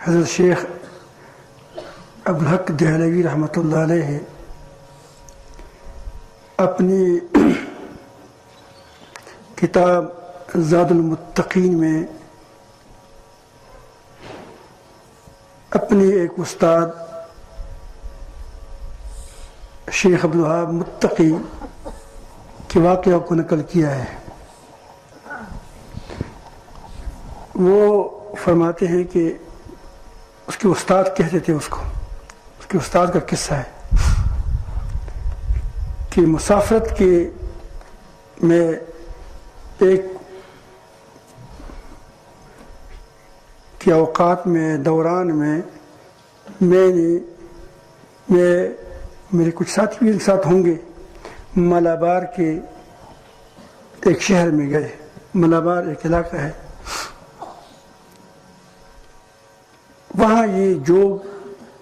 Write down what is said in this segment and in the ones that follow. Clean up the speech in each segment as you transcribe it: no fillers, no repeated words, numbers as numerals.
حضرت شیخ ابوالحق دہلوی رحمۃ اللہ علیہ اپنی کتاب زاد المتقین میں اپنے ایک استاد شیخ عبدالوہاب متقی کے واقعہ کو نقل کیا ہے۔ وہ فرماتے ہیں کہ اس کے استاد کہتے تھے اس کے استاد کا قصہ ہے کہ مسافرت میں ایک کے اوقات میں دوران میں میرے کچھ ساتھی بھی ایک ساتھ ہوں گے، ملابار کے ایک شہر میں گئے۔ ملابار ایک علاقہ ہے، وہاں یہ جوگ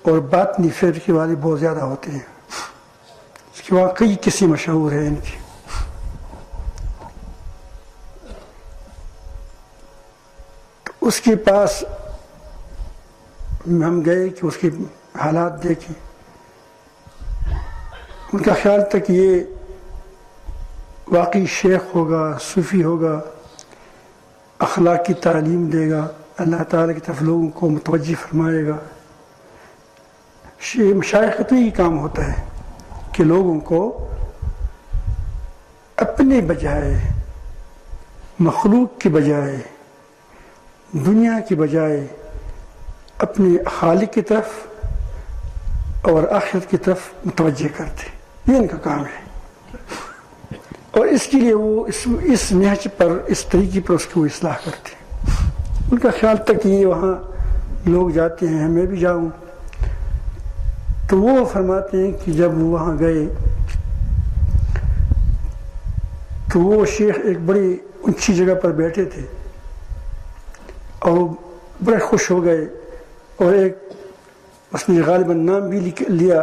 اور باطنی فرقے والے بہت زیادہ ہوتے ہیں، اس کے وہاں کئی قصے مشہور ہیں ان کی۔ تو اس کے پاس ہم گئے کہ اس کے حالات دیکھیں۔ ان کا خیال تھا کہ یہ واقعی شیخ ہوگا، صوفی ہوگا، اخلاق کی تعلیم دے گا، اللہ تعالیٰ کی طرف لوگوں کو متوجہ فرمائے گا۔ مشائخ کا تو یہی کام ہوتا ہے کہ لوگوں کو اپنے بجائے، مخلوق کی بجائے، دنیا کی بجائے اپنے خالق کی طرف اور آخرت کی طرف متوجہ کرتے، یہ ان کا کام ہے۔ اور اس کے لیے وہ اس نہج پر، اس طریقے پر اس کی وہ اصلاح کرتے ہیں۔ ان کا خیال تھا کہ یہ وہاں لوگ جاتے ہیں، میں بھی جاؤں۔ تو وہ فرماتے ہیں کہ جب وہ وہاں گئے تو وہ شیخ ایک بڑی اونچی جگہ پر بیٹھے تھے اور وہ بڑے خوش ہو گئے، اور ایک اس نے غالباً نام بھی لیا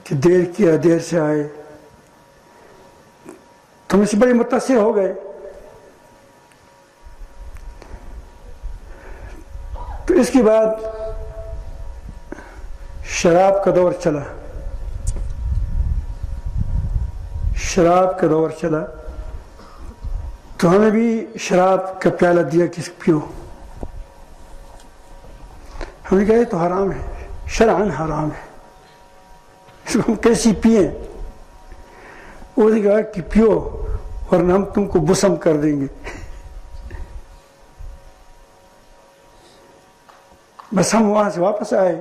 کہ دیر کیا، دیر سے آئے۔ تو ہم اس سے بڑے متاثر ہو گئے۔ تو اس کے بعد شراب کا دور چلا، تو ہمیں بھی شراب کا پیالہ دیا کہ پیو۔ ہم نے کہا یہ تو حرام ہے، شرعاً حرام ہے، اس کو ہم کیسی پئیں؟ وہ نے کہا کہ پیو ورنہ ہم تم کو بسم کر دیں گے۔ بس ہم وہاں سے واپس آئے،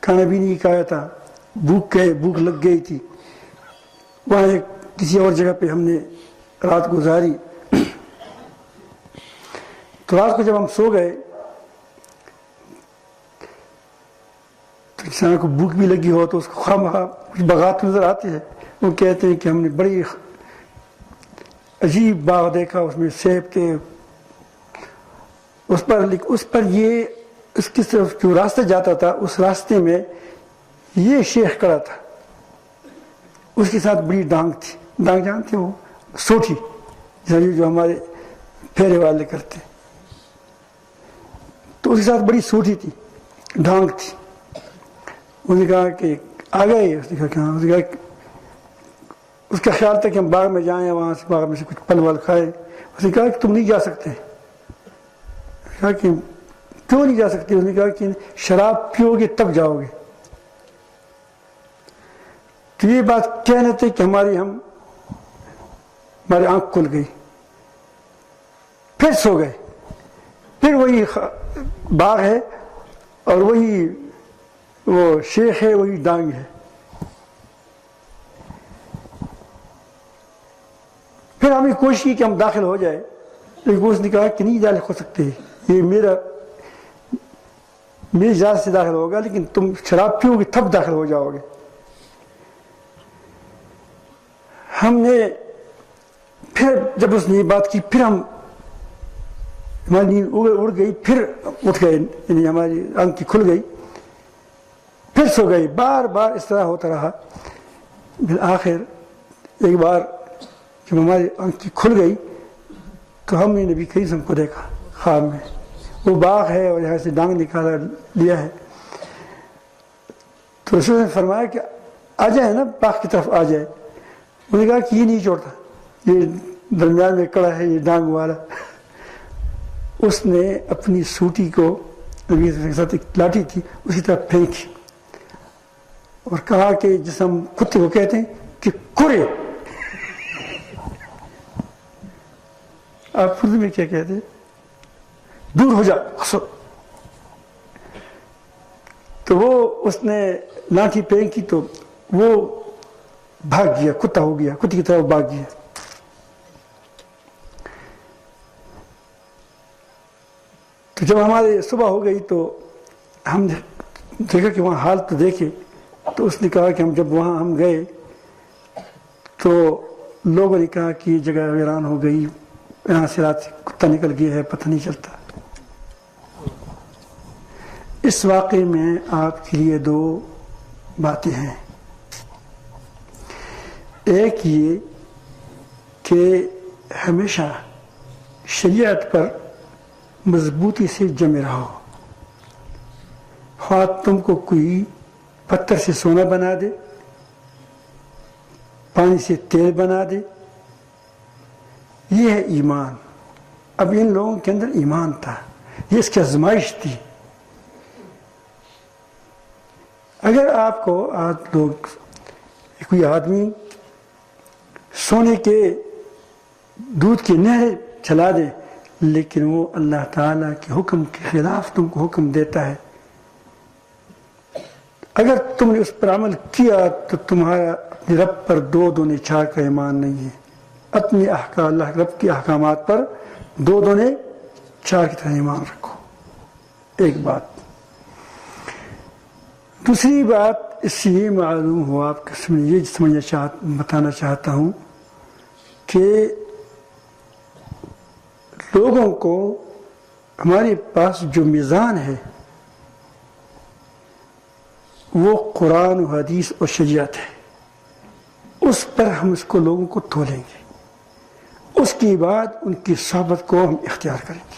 کھانا بھی نہیں کھایا تھا، بھوک لگ گئی تھی۔ وہاں کسی اور جگہ پہ ہم نے رات گزاری۔ تو رات کو جب ہم سو گئے تو انسان کو بھوک بھی لگی ہو تو اس کو خواہ کچھ بغات نظر آتے ہیں۔ وہ کہتے ہیں کہ ہم نے بڑی عجیب باغ دیکھا، اس میں سیب تھے، اس پر یہ اس کی طرف جو راستہ جاتا تھا، اس راستے میں یہ شیخ کھڑا تھا، اس کے ساتھ بڑی ڈانگ تھی۔ ڈانگ جانتے ہو؟ سوٹھی جو ہمارے پھیرے والے کرتے، تو اس کے ساتھ بڑی سوٹھی تھی، ڈانگ تھی۔ انہوں نے کہا کہ آ گئے؟ اس نے کہا کہ ہاں۔ اس کا خیال تھا کہ ہم باغ میں جائیں، وہاں سے باغ میں سے کچھ پھل ول کھائے۔ اس نے کہا کہ تم نہیں جا سکتے۔ کہا کہ کیوں نہیں جا سکتے؟ اس نے کہا کہ شراب پیو گے تب جاؤ گے۔ تو یہ بات کہنے تھے کہ ہماری آنکھ کھل گئی، پھر سو گئے۔ پھر وہی باغ ہے اور وہی وہ شیخ ہے، وہی ڈانگ ہے۔ پھر ہم نے کوشش کی کہ ہم داخل ہو جائے، لیکن اس نے کہا کہ نہیں داخل ہو سکتے، یہ میری اجازت سے داخل ہوگا، لیکن تم شراب پیو گے تب داخل ہو جاؤ گے۔ ہم نے پھر جب اس نے یہ بات کی، پھر ہماری نیند اڑ گئی، پھر اٹھ گئے، یعنی ہماری آنکھ کی کھل گئی، پھر سو گئی۔ بار بار اس طرح ہوتا رہا۔ بالآخر ایک بار جب ہماری آنکھ کی کھل گئی تو ہم نے نبی کریم صلی اللہ علیہ وسلم کو دیکھا خواب میں۔ وہ باغ ہے اور یہاں سے ڈانگ نکالا لیا ہے. تو رسول نے فرمایا کہ آ جائے نا باغ کی طرف آ جائے. انہوں نے کہا کہ یہ نہیں چھوڑتا, یہ درمیان میں کڑا ہے, یہ ڈانگ والا. اس نے اپنی سوٹی کو نبی کے ساتھ ایک لاٹھی تھی اسی طرح پھینکی اور کہا کہ جس ہم کتے کو کہتے ہیں کہ کرے. آپ اردو میں کیا کہتے ہیں؟ دور ہو جا. تو وہ اس نے لاٹھی پھینکی تو وہ بھاگ گیا, کتا ہو گیا, کتے کی طرف بھاگ گیا. تو جب ہمارے صبح ہو گئی تو ہم دیکھا کہ وہاں حال تو دیکھے. تو اس نے کہا کہ جب وہاں ہم گئے تو لوگوں نے کہا کہ یہ جگہ ویران ہو گئی, یہاں سے رات کتا نکل گیا ہے, پتہ نہیں چلتا. اس واقعے میں آپ کے لیے دو باتیں ہیں. ایک یہ کہ ہمیشہ شریعت پر مضبوطی سے جمے رہو. خواہ تم کو کوئی پتھر سے سونا بنا دے, پانی سے تیل بنا دے, یہ ہے ایمان. اب ان لوگوں کے اندر ایمان تھا, یہ اس کی آزمائش تھی. اگر آپ کو آج لوگ کوئی آدمی سونے کے دودھ کی نہر چلا دے لیکن وہ اللہ تعالیٰ کے حکم کے خلاف تم کو حکم دیتا ہے, اگر تم نے اس پر عمل کیا تو تمہارا اپنے رب پر دو دونے چار کا ایمان نہیں ہے. اپنے احکام اللہ رب کے احکامات پر دو دونے چار کی طرح ایمان رکھو. ایک بات. دوسری بات اس سے یہ معلوم ہوا, آپ کو یہ بتانا چاہتا ہوں کہ لوگوں کو ہمارے پاس جو میزان ہے وہ قرآن و حدیث اور شریعت ہے. اس پر ہم اس کو لوگوں کو تولیں گے. اس کے بعد ان کی صحبت کو ہم اختیار کریں گے.